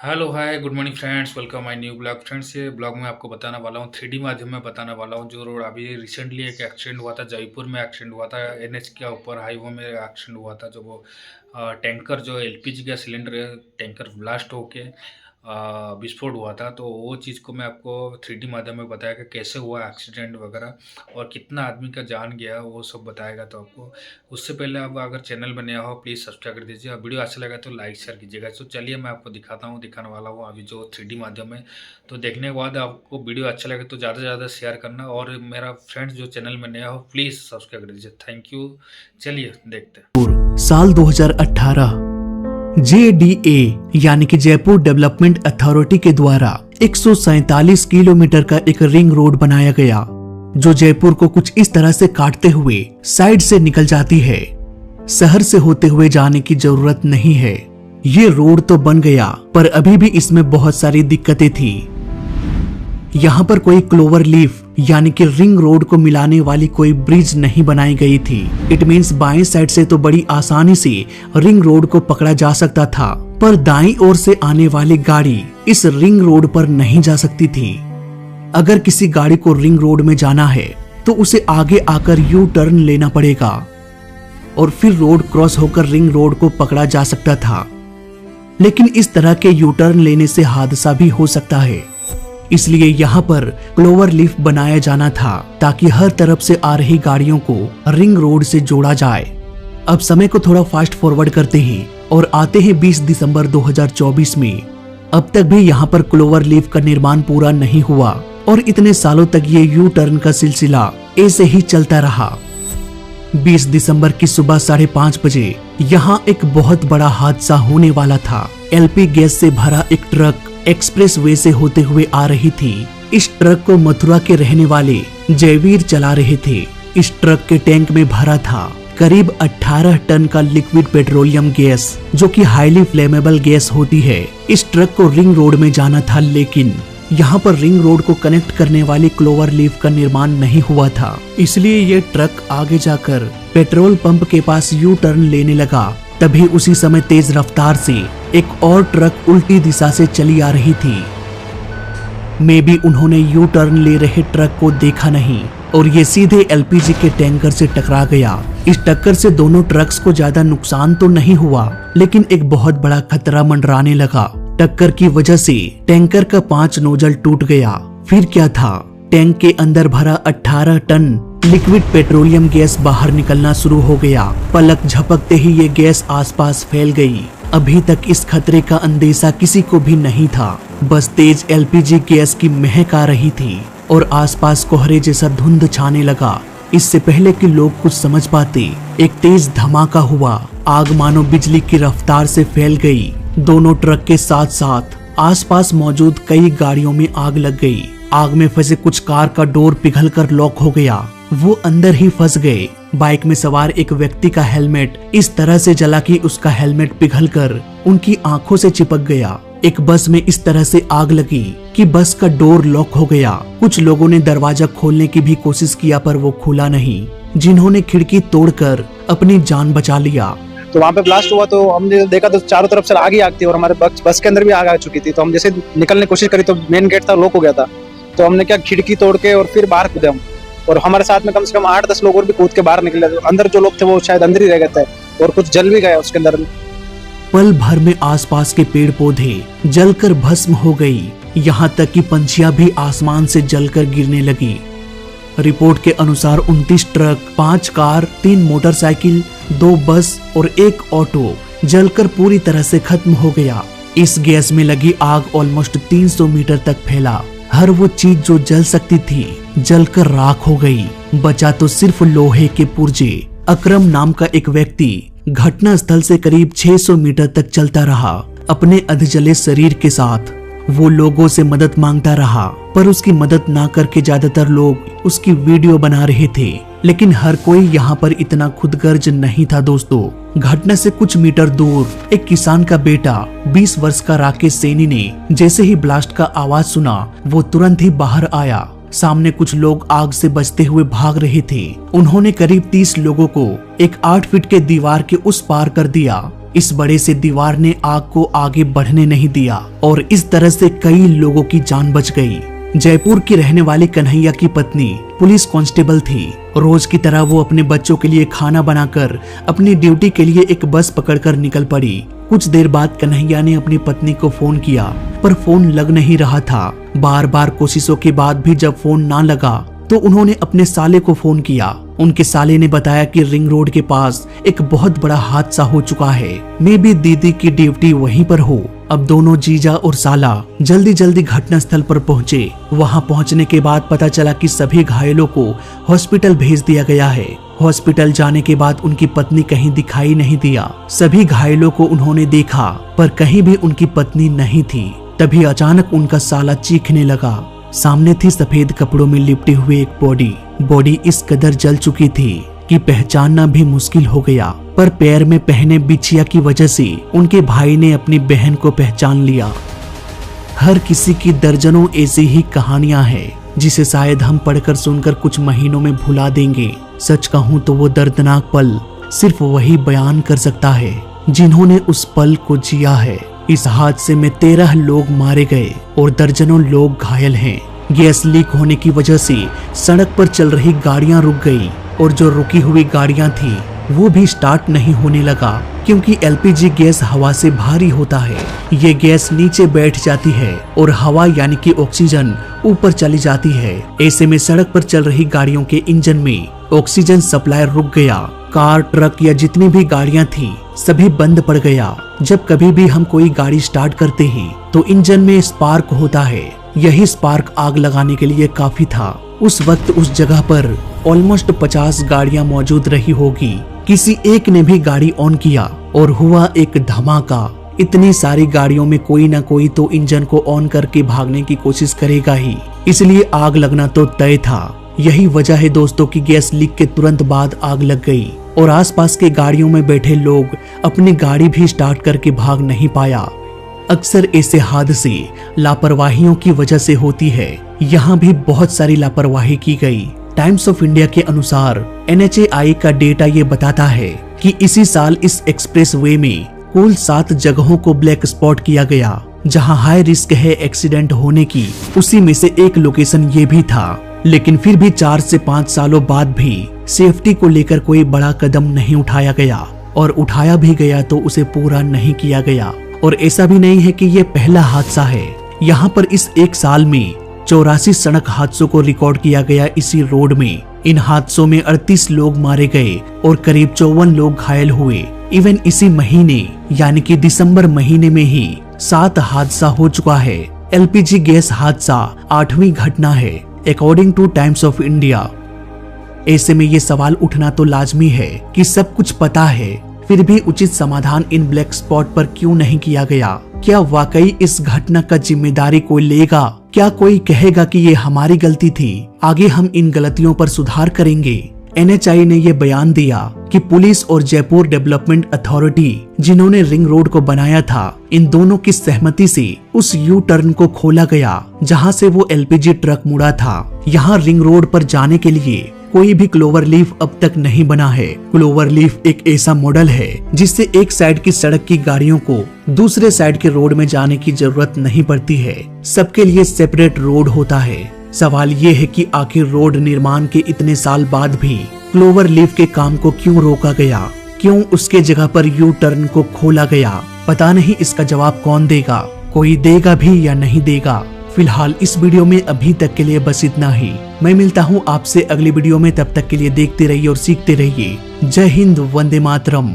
Hello hi good morning friends, welcome my new blog. Friends, ये blog में आपको बताने वाला हूँ, 3D माध्यम में बताने वाला हूँ। जो रोड अभी रिसेंटली एक एक्सीडेंट हुआ था, जयपुर में एक्सीडेंट हुआ था, एनएच के ऊपर हाईवे में एक्सीडेंट हुआ था। जो वो टैंकर, जो एलपीजी का सिलेंडर टैंकर ब्लास्ट होके विस्फोट हुआ था। तो वो चीज़ को मैं आपको 3D माध्यम में बताया कि कैसे हुआ एक्सीडेंट वगैरह और कितना आदमी का जान गया, वो सब बताएगा। तो आपको उससे पहले आप अगर चैनल में नया हो प्लीज़ सब्सक्राइब कर दीजिए और वीडियो अच्छा लगा तो लाइक शेयर कीजिएगा। तो चलिए मैं आपको दिखाने वाला हूँ अभी जो 3D माध्यम है। तो देखने के बाद आपको वीडियो अच्छा लगे तो ज़्यादा से ज़्यादा शेयर करना, और मेरा फ्रेंड्स जो चैनल में नया हो प्लीज़ सब्सक्राइब कर दीजिए। Thank you. चलिए देखते हैं। साल 2018 JDA यानी कि जयपुर डेवलपमेंट अथॉरिटी के द्वारा 147 किलोमीटर का एक रिंग रोड बनाया गया, जो जयपुर को कुछ इस तरह से काटते हुए साइड से निकल जाती है। शहर से होते हुए जाने की जरूरत नहीं है। ये रोड तो बन गया, पर अभी भी इसमें बहुत सारी दिक्कतें थी। यहाँ पर कोई क्लोवर लीफ यानी कि रिंग रोड को मिलाने वाली कोई ब्रिज नहीं बनाई गई थी। इट मीन्स बाएं साइड से तो बड़ी आसानी से रिंग रोड को पकड़ा जा सकता था, पर दाईं ओर से आने वाली गाड़ी इस रिंग रोड पर नहीं जा सकती थी। अगर किसी गाड़ी को रिंग रोड में जाना है तो उसे आगे आकर यू टर्न लेना पड़ेगा और फिर रोड क्रॉस होकर रिंग रोड को पकड़ा जा सकता था। लेकिन इस तरह के यू टर्न लेने से हादसा भी हो सकता है, इसलिए यहाँ पर क्लोवर लीफ बनाया जाना था ताकि हर तरफ से आ रही गाड़ियों को रिंग रोड से जोड़ा जाए। अब समय को थोड़ा फास्ट फॉरवर्ड करते हैं और आते हैं 20 दिसंबर 2024 में। अब तक भी यहाँ पर क्लोवर लीफ का निर्माण पूरा नहीं हुआ और इतने सालों तक ये यू टर्न का सिलसिला ऐसे ही चलता रहा। 20 दिसंबर की सुबह 5:30 बजे यहाँ एक बहुत बड़ा हादसा होने वाला था। एलपी गैस से भरा एक ट्रक एक्सप्रेस वे से होते हुए आ रही थी। इस ट्रक को मथुरा के रहने वाले जयवीर चला रहे थे। इस ट्रक के टैंक में भरा था करीब 18 टन का लिक्विड पेट्रोलियम गैस, जो कि हाईली फ्लेमेबल गैस होती है। इस ट्रक को रिंग रोड में जाना था, लेकिन यहाँ पर रिंग रोड को कनेक्ट करने वाली क्लोवर लीफ का निर्माण नहीं हुआ था, इसलिए ये ट्रक आगे जाकर पेट्रोल पंप के पास यू टर्न लेने लगा। तभी उसी समय तेज रफ्तार से एक और ट्रक उल्टी दिशा से चली आ रही थी। मे बी उन्होंने यू टर्न ले रहे ट्रक को देखा नहीं और ये सीधे एलपीजी के टैंकर से टकरा गया। इस टक्कर से दोनों ट्रक्स को ज्यादा नुकसान तो नहीं हुआ, लेकिन एक बहुत बड़ा खतरा मंडराने लगा। टक्कर की वजह से टैंकर का 5 नोजल टूट गया। फिर क्या था, टैंक के अंदर भरा 18 टन लिक्विड पेट्रोलियम गैस बाहर निकलना शुरू हो गया। पलक झपकते ही ये गैस आसपास फैल गई। अभी तक इस खतरे का अंदेशा किसी को भी नहीं था, बस तेज एलपीजी गैस की महक आ रही थी और आसपास कोहरे जैसा धुंध छाने लगा। इससे पहले कि लोग कुछ समझ पाते, एक तेज धमाका हुआ। आग मानो बिजली की रफ्तार से फैल गई। दोनों ट्रक के साथ साथ आसपास मौजूद कई गाड़ियों में आग लग गई। आग में फंसे कुछ कार का डोर पिघलकर लॉक हो गया, वो अंदर ही फंस गए। बाइक में सवार एक व्यक्ति का हेलमेट इस तरह से जला कि उसका हेलमेट पिघलकर उनकी आंखों से चिपक गया। एक बस में इस तरह से आग लगी कि बस का डोर लॉक हो गया। कुछ लोगों ने दरवाजा खोलने की भी कोशिश किया, पर वो खुला नहीं। जिन्होंने खिड़की तोड़कर अपनी जान बचा लिया। तो वहाँ पे ब्लास्ट हुआ तो हमने देखा तो चारों तरफ से आग ही आग थी और हमारे बस के अंदर भी आग आ चुकी थी। तो हम जैसे निकलने की कोशिश करी तो मेन गेट था, लॉक हो गया था। तो हमने क्या, खिड़की तोड़ के और फिर बाहर कूदे हम, और हमारे साथ में कम से कम 8-10 लोग और भी कूद के बाहर निकले। तो अंदर जो लोग थे वो शायद अंदर ही रह गए थे और कुछ जल भी गया उसके अंदर। पल भर में आसपास के पेड़ पौधे जलकर भस्म हो गई, यहाँ तक कि पंछियां भी आसमान से जलकर गिरने लगी। रिपोर्ट के अनुसार 29 ट्रक, 5 कार, 3 मोटरसाइकिल, 2 बस और 1 ऑटो जलकर पूरी तरह से खत्म हो गया। इस गैस में लगी आग ऑलमोस्ट 300 मीटर तक फैला। हर वो चीज जो जल सकती थी जलकर राख हो गई। बचा तो सिर्फ लोहे के पुर्जे। अकरम नाम का एक व्यक्ति घटना स्थल से करीब 600 मीटर तक चलता रहा। अपने अधजले शरीर के साथ वो लोगों से मदद मांगता रहा, पर उसकी मदद ना करके ज्यादातर लोग उसकी वीडियो बना रहे थे। लेकिन हर कोई यहाँ पर इतना खुदगर्ज नहीं था दोस्तों। घटना से कुछ मीटर दूर एक किसान का बेटा 20 वर्ष का राकेश सैनी ने जैसे ही ब्लास्ट का आवाज सुना, वो तुरंत ही बाहर आया। सामने कुछ लोग आग से बचते हुए भाग रहे थे। उन्होंने करीब 30 लोगों को एक 8 फीट के दीवार के उस पार कर दिया। इस बड़े से दीवार ने आग को आगे बढ़ने नहीं दिया और इस तरह से कई लोगों की जान बच गई। जयपुर की रहने वाली कन्हैया की पत्नी पुलिस कांस्टेबल थी। रोज की तरह वो अपने बच्चों के लिए खाना बनाकर अपनी ड्यूटी के लिए एक बस पकड़कर निकल पड़ी। कुछ देर बाद कन्हैया ने अपनी पत्नी को फोन किया, पर फोन लग नहीं रहा था। बार बार कोशिशों के बाद भी जब फोन ना लगा तो उन्होंने अपने साले को फोन किया। उनके साले ने बताया कि रिंग रोड के पास एक बहुत बड़ा हादसा हो चुका है। मे भी दीदी की ड्यूटी वहीं पर हो। अब दोनों जीजा और साला जल्दी जल्दी घटनास्थल पर पहुंचे। वहां पहुंचने के बाद पता चला कि सभी घायलों को हॉस्पिटल भेज दिया गया है। हॉस्पिटल जाने के बाद उनकी पत्नी कहीं दिखाई नहीं दिया। सभी घायलों को उन्होंने देखा, पर कहीं भी उनकी पत्नी नहीं थी। तभी अचानक उनका साला चीखने लगा। सामने थी सफेद कपड़ों में लिपटी हुई एक बॉडी इस कदर जल चुकी थी कि पहचानना भी मुश्किल हो गया। पर पैर में पहने बिछिया की वजह से उनके भाई ने अपनी बहन को पहचान लिया। हर किसी की दर्जनों ऐसी ही कहानियां हैं जिसे शायद हम पढ़कर सुनकर कुछ महीनों में भुला देंगे। सच कहूं तो वो दर्दनाक पल सिर्फ वही बयान कर सकता है जिन्होंने उस पल को जिया है। इस हादसे में 13 लोग मारे गए और दर्जनों लोग घायल हैं। गैस लीक होने की वजह से सड़क पर चल रही गाड़ियां रुक गई और जो रुकी हुई गाड़ियां थी वो भी स्टार्ट नहीं होने लगा, क्योंकि एलपीजी गैस हवा से भारी होता है। ये गैस नीचे बैठ जाती है और हवा यानी कि ऑक्सीजन ऊपर चली जाती है। ऐसे में सड़क पर चल रही गाड़ियों के इंजन में ऑक्सीजन सप्लाई रुक गया। कार, ट्रक या जितनी भी गाड़ियां थी सभी बंद पड़ गया। जब कभी भी हम कोई गाड़ी स्टार्ट करते हैं तो इंजन में स्पार्क होता है। यही स्पार्क आग लगाने के लिए काफी था। उस वक्त उस जगह पर ऑलमोस्ट 50 गाड़ियां मौजूद रही होगी। किसी एक ने भी गाड़ी ऑन किया और हुआ एक धमाका। इतनी सारी गाड़ियों में कोई ना कोई तो इंजन को ऑन करके भागने की कोशिश करेगा ही, इसलिए आग लगना तो तय था। यही वजह है दोस्तों कि गैस लीक के तुरंत बाद आग लग गई और आसपास के गाड़ियों में बैठे लोग अपनी गाड़ी भी स्टार्ट करके भाग नहीं पाया। अक्सर ऐसे हादसे लापरवाहियों की वजह से होती है। यहाँ भी बहुत सारी लापरवाही की गई। टाइम्स ऑफ इंडिया के अनुसार NHAI का डेटा ये बताता है कि इसी साल इस एक्सप्रेस वे में कुल 7 जगहों को ब्लैक स्पॉट किया गया जहां हाई रिस्क है एक्सीडेंट होने की। उसी में से एक लोकेशन ये भी था, लेकिन फिर भी 4 से 5 सालों बाद भी सेफ्टी को लेकर कोई बड़ा कदम नहीं उठाया गया, और उठाया भी गया तो उसे पूरा नहीं किया गया। और ऐसा भी नहीं है कि ये पहला हादसा है। यहाँ पर इस एक साल में 84 सड़क हादसों को रिकॉर्ड किया गया इसी रोड में। इन हादसों में 38 लोग मारे गए और करीब 54 लोग घायल हुए। इवन इसी महीने यानी कि दिसंबर महीने में ही 7 हादसा हो चुका है। एलपीजी गैस हादसा 8वीं घटना है according two times of India. ऐसे में ये सवाल उठना तो लाजमी है कि सब कुछ पता है फिर भी उचित समाधान इन ब्लैक स्पॉट पर क्यों नहीं किया गया। क्या वाकई इस घटना का जिम्मेदारी कोई लेगा? क्या कोई कहेगा कि ये हमारी गलती थी, आगे हम इन गलतियों पर सुधार करेंगे? NHAI ने ये बयान दिया कि पुलिस और जयपुर डेवलपमेंट अथॉरिटी जिन्होंने रिंग रोड को बनाया था, इन दोनों की सहमति से उस यू टर्न को खोला गया जहां से वो एलपीजी ट्रक मुड़ा था। यहाँ रिंग रोड पर जाने के लिए कोई भी क्लोवर लीफ अब तक नहीं बना है। क्लोवर लीफ एक ऐसा मॉडल है जिससे एक साइड की सड़क की गाड़ियों को दूसरे साइड के रोड में जाने की जरूरत नहीं पड़ती है। सबके लिए सेपरेट रोड होता है। सवाल ये है कि आखिर रोड निर्माण के इतने साल बाद भी क्लोवर लीफ के काम को क्यों रोका गया? क्यों उसके जगह पर यू टर्न को खोला गया? पता नहीं इसका जवाब कौन देगा, कोई देगा भी या नहीं देगा। फिलहाल इस वीडियो में अभी तक के लिए बस इतना ही। मैं मिलता हूँ आपसे अगली वीडियो में, तब तक के लिए देखते रहिए और सीखते रहिए। जय हिंद, वंदे मातरम।